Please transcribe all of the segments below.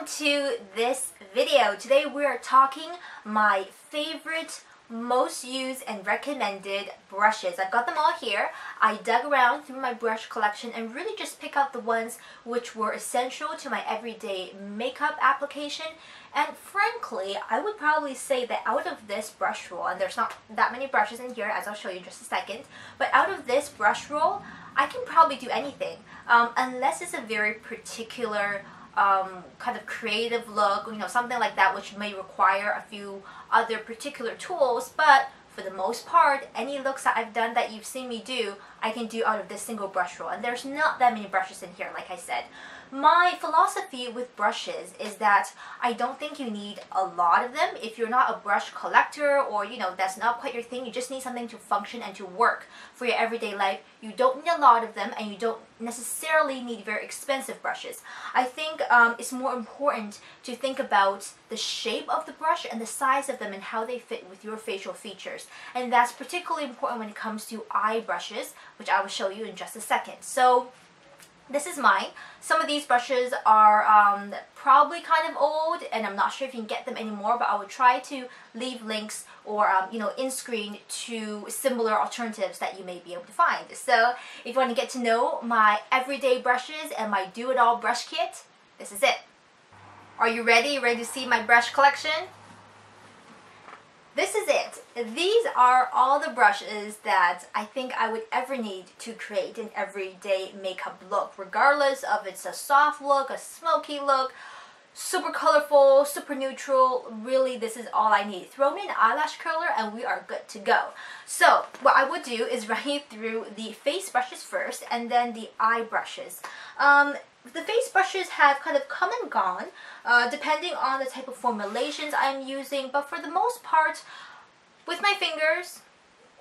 welcome to this video. Today we are talking my favorite, most used and recommended brushes. I've got them all here. I dug around through my brush collection and really just pick out the ones which were essential to my everyday makeup application. And frankly, I would probably say that out of this brush roll, and there's not that many brushes in here as I'll show you in just a second, but out of this brush roll, I can probably do anything unless it's a very particular kind of creative look, something like that, which may require a few other particular tools. But for the most part, any looks that I've done that you've seen me do, I can do out of this single brush roll. And there's not that many brushes in here, like I said. My philosophy with brushes is that I don't think you need a lot of them. If you're not a brush collector or, that's not quite your thing, you just need something to function and to work for your everyday life. You don't need a lot of them, and you don't necessarily need very expensive brushes. I think it's more important to think about the shape of the brush and the size of them and how they fit with your facial features. And that's particularly important when it comes to eye brushes, which I will show you in just a second. So this is mine. Some of these brushes are probably kind of old, and I'm not sure if you can get them anymore, but I will try to leave links or in screen to similar alternatives that you may be able to find. So if you want to get to know my everyday brushes and my do-it-all brush kit, this is it. Are you ready? You ready to see my brush collection? This is it. These are all the brushes that I think I would ever need to create an everyday makeup look, regardless of it's a soft look, a smoky look, super colorful, super neutral. Really, this is all I need. Throw me an eyelash curler and we are good to go. So what I would do is run you through the face brushes first and then the eye brushes. The face brushes have kind of come and gone depending on the type of formulations I'm using, but for the most part, with my fingers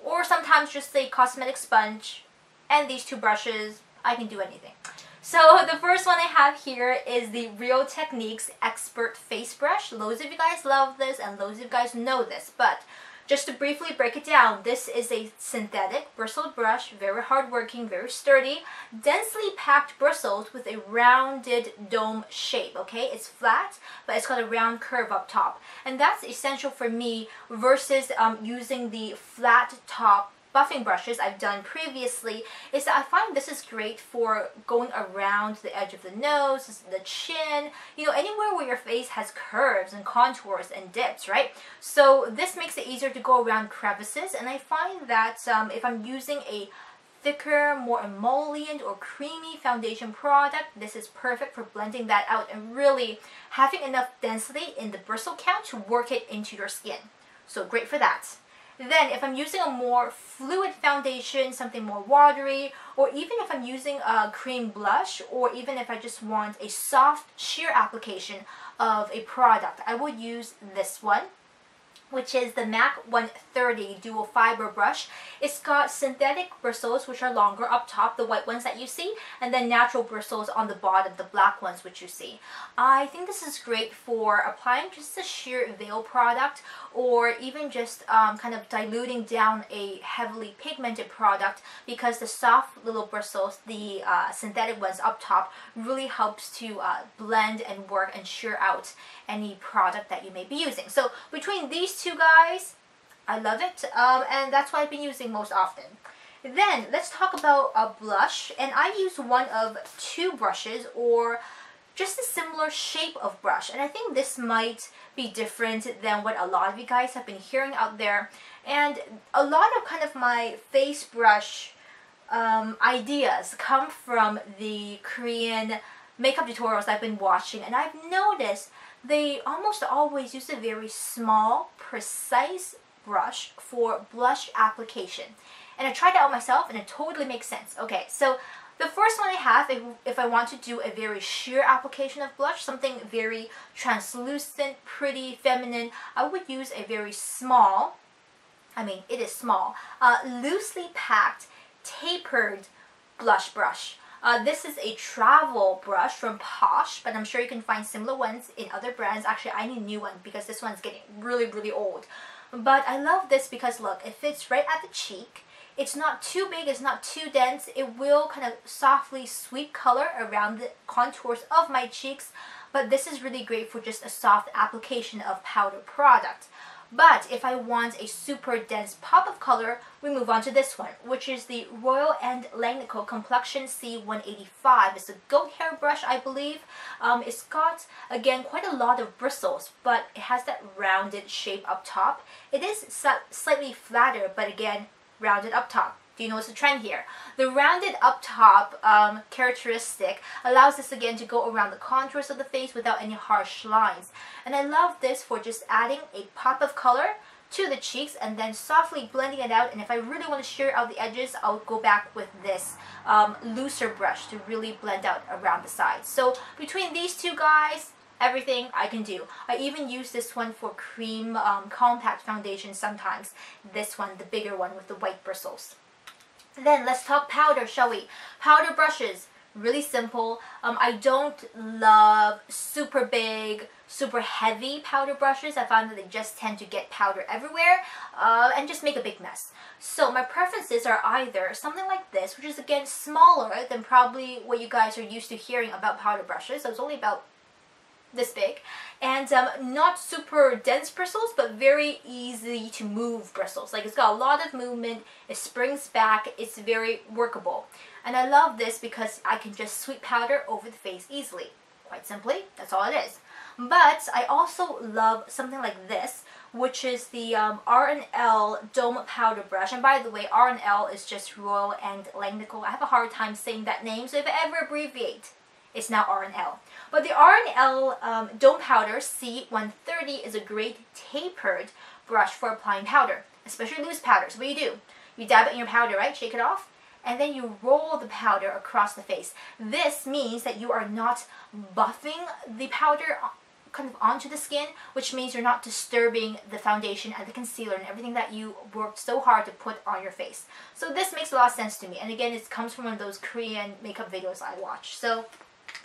or sometimes just a cosmetic sponge and these two brushes, I can do anything. So the first one I have here is the Real Techniques Expert Face Brush. Loads of you guys love this and loads of you guys know this, but just to briefly break it down, this is a synthetic bristled brush, very hardworking, very sturdy, densely packed bristles with a rounded dome shape, okay? It's flat, but it's got a round curve up top. And that's essential for me versus using the flat top buffing brushes I've done previously, is that I find this is great for going around the edge of the nose, the chin, anywhere where your face has curves and contours and dips, right? So this makes it easier to go around crevices, and I find that if I'm using a thicker, more emollient or creamy foundation product, this is perfect for blending that out and really having enough density in the bristle count to work it into your skin. So great for that. Then if I'm using a more fluid foundation, something more watery, or even if I'm using a cream blush, or even if I just want a soft sheer application of a product, I would use this one, which is the MAC 130 Dual Fiber Brush. It's got synthetic bristles, which are longer up top, the white ones that you see, and then natural bristles on the bottom, the black ones, which you see. I think this is great for applying just a sheer veil product, or even just kind of diluting down a heavily pigmented product, because the soft little bristles, the synthetic ones up top, really helps to blend and work and sheer out any product that you may be using. So between these two guys, I love it, and that's what I've been using most often. Then let's talk about a blush, and I use one of two brushes or just a similar shape of brush, and I think this might be different than what a lot of you guys have been hearing out there. And a lot of kind of my face brush ideas come from the Korean makeup tutorials I've been watching, and I've noticed they almost always use a very small, precise brush for blush application. And I tried it out myself and it totally makes sense. Okay, so the first one I have, if I want to do a very sheer application of blush, something very translucent, pretty, feminine, I would use a very small, it is small, loosely packed, tapered blush brush. This is a travel brush from Posh, but I'm sure you can find similar ones in other brands. Actually, I need a new one because this one's getting really, really old. But I love this because, look, it fits right at the cheek. It's not too big, it's not too dense. It will kind of softly sweep color around the contours of my cheeks, but this is really great for just a soft application of powder product. But if I want a super dense pop of color, we move on to this one, which is the Royal and Langnickel Complexion C185. It's a goat hair brush, I believe. It's got, again, quite a lot of bristles, but it has that rounded shape up top. It is slightly flatter, but again, rounded up top. Do you notice the trend here? The rounded up top characteristic allows us again to go around the contours of the face without any harsh lines. And I love this for just adding a pop of color to the cheeks and then softly blending it out. And if I really want to shear out the edges, I'll go back with this looser brush to really blend out around the sides. So between these two guys, everything I can do. I even use this one for cream compact foundation sometimes. This one, the bigger one with the white bristles. Then let's talk powder, shall we? Powder brushes, really simple. I don't love super big, super heavy powder brushes. I find that they just tend to get powder everywhere and just make a big mess. So my preferences are either something like this, which is again smaller than probably what you guys are used to hearing about powder brushes. So it's only about this big, and not super dense bristles, but very easy to move bristles. Like, it's got a lot of movement, it springs back, it's very workable. And I love this because I can just sweep powder over the face easily. Quite simply, that's all it is. But I also love something like this, which is the R&L Dome Powder Brush. And by the way, R&L is just Royal and Langnickel. I have a hard time saying that name, so if I ever abbreviate, it's now R&L. But the R&L Dome Powder C130 is a great tapered brush for applying powder, especially loose powder. So what do? You dab it in your powder, right? Shake it off. And then you roll the powder across the face. This means that you are not buffing the powder kind of onto the skin, which means you're not disturbing the foundation and the concealer and everything that you worked so hard to put on your face. So this makes a lot of sense to me. And again, it comes from one of those Korean makeup videos I watch. So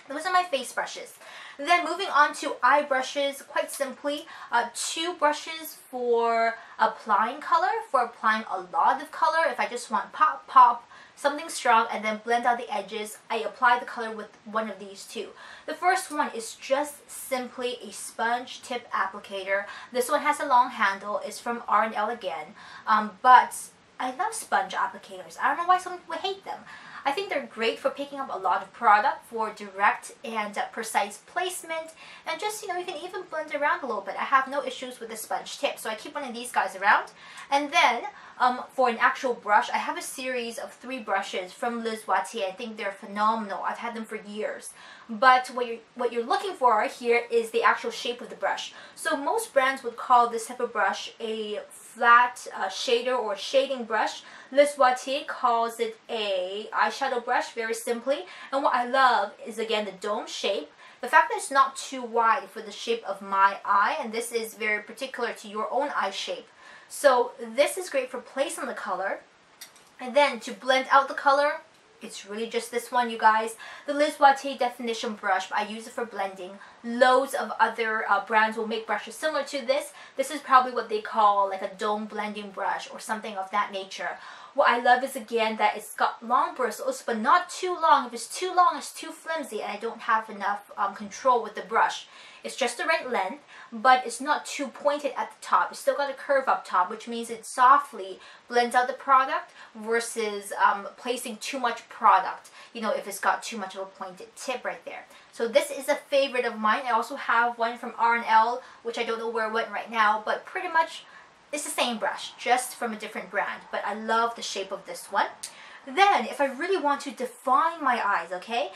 those are my face brushes. Then moving on to eye brushes, quite simply, two brushes for applying color, for applying a lot of color. If I just want pop, pop, something strong, and then blend out the edges, I apply the color with one of these two. The first one is just simply a sponge tip applicator. This one has a long handle. It's from R&L again, but I love sponge applicators. I don't know why some people hate them. I think they're great for picking up a lot of product for direct and precise placement, and just, you know, you can even blend around a little bit. I have no issues with the sponge tip, so I keep one of these guys around. And then for an actual brush, I have a series of 3 brushes from Liz Wattier. I think they're phenomenal. I've had them for years. But what you're looking for here is the actual shape of the brush. So most brands would call this type of brush a flat shader or shading brush. Liz Wattier calls it a eyeshadow brush, very simply. And what I love is, again, the dome shape. The fact that it's not too wide for the shape of my eye, and this is very particular to your own eye shape. So this is great for placing the color. And then to blend out the color, it's really just this one, you guys. The Liz Wattier definition brush, I use it for blending. Loads of other brands will make brushes similar to this. This is probably what they call like a dome blending brush or something of that nature. What I love is, again, that it's got long bristles, but not too long. If it's too long, it's too flimsy, and I don't have enough control with the brush. It's just the right length, but it's not too pointed at the top. It's still got a curve up top, which means it softly blends out the product versus placing too much product, you know, if it's got too much of a pointed tip right there. So this is a favorite of mine. I also have one from R&L, which I don't know where it went right now, but pretty much it's the same brush, just from a different brand. But I love the shape of this one. Then, if I really want to define my eyes, okay,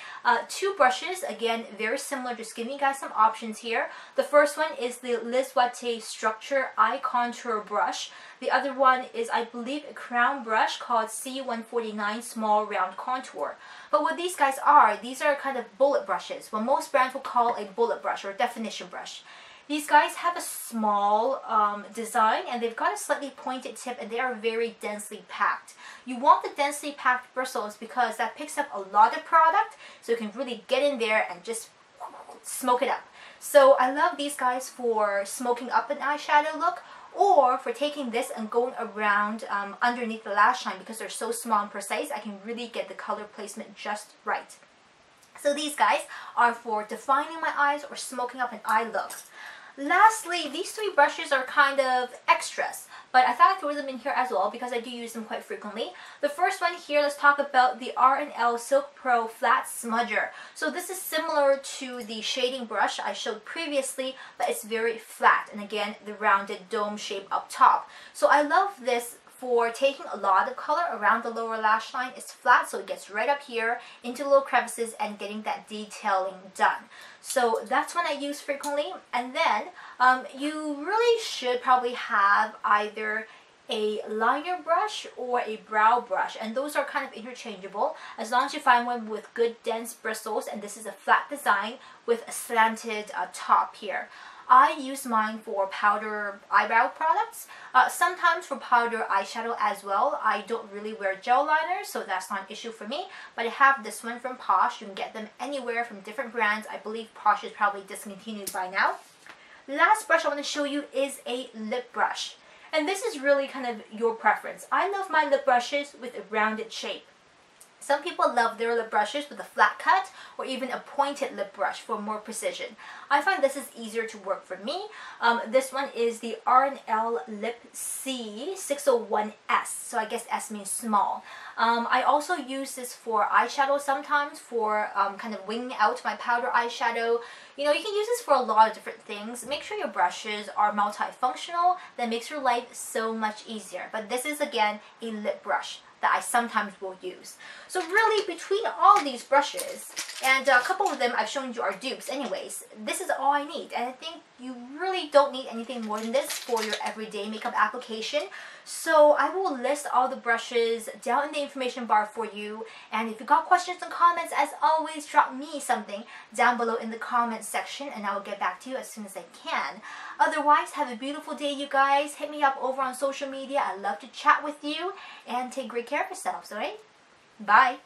2 brushes, again, very similar, just giving you guys some options here. The first one is the Liz Wattier Structure Eye Contour Brush. The other one is, I believe, a crown brush called C149 Small Round Contour. But what these guys are, these are kind of bullet brushes, what most brands will call a bullet brush or a definition brush. These guys have a small design, and they've got a slightly pointed tip, and they are very densely packed. You want the densely packed bristles because that picks up a lot of product, so you can really get in there and just smoke it up. So I love these guys for smoking up an eyeshadow look, or for taking this and going around underneath the lash line. Because they're so small and precise, I can really get the color placement just right. So these guys are for defining my eyes or smoking up an eye look. Lastly, these three brushes are kind of extras, but I thought I'd throw them in here as well because I do use them quite frequently. The first one here, let's talk about the R&L Silk Pro Flat Smudger. So this is similar to the shading brush I showed previously, but it's very flat, and again, the rounded dome shape up top. So I love this for taking a lot of color around the lower lash line. It's flat, so it gets right up here into little crevices and getting that detailing done. So that's one I use frequently. And then you really should probably have either a liner brush or a brow brush, and those are kind of interchangeable as long as you find one with good dense bristles, and this is a flat design with a slanted top here. I use mine for powder eyebrow products, sometimes for powder eyeshadow as well. I don't really wear gel liners, so that's not an issue for me, but I have this one from Posh. You can get them anywhere from different brands. I believe Posh is probably discontinued by now. Last brush I want to show you is a lip brush, and this is really kind of your preference. I love my lip brushes with a rounded shape. Some people love their lip brushes with a flat cut or even a pointed lip brush for more precision. I find this is easier to work for me. This one is the R&L Lip C 601S, so I guess S means small. I also use this for eyeshadow sometimes, for kind of winging out my powder eyeshadow. You know, you can use this for a lot of different things. Make sure your brushes are multifunctional. That makes your life so much easier. But this is, again, a lip brush that I sometimes will use. So really, between all these brushes, and a couple of them I've shown you are dupes anyways, this is all I need. And I think you really don't need anything more than this for your everyday makeup application. So I will list all the brushes down in the information bar for you. And if you got questions and comments, as always, drop me something down below in the comments section, and I will get back to you as soon as I can. Otherwise, have a beautiful day, you guys. Hit me up over on social media. I love to chat with you, and take great care of yourselves, alright? Bye!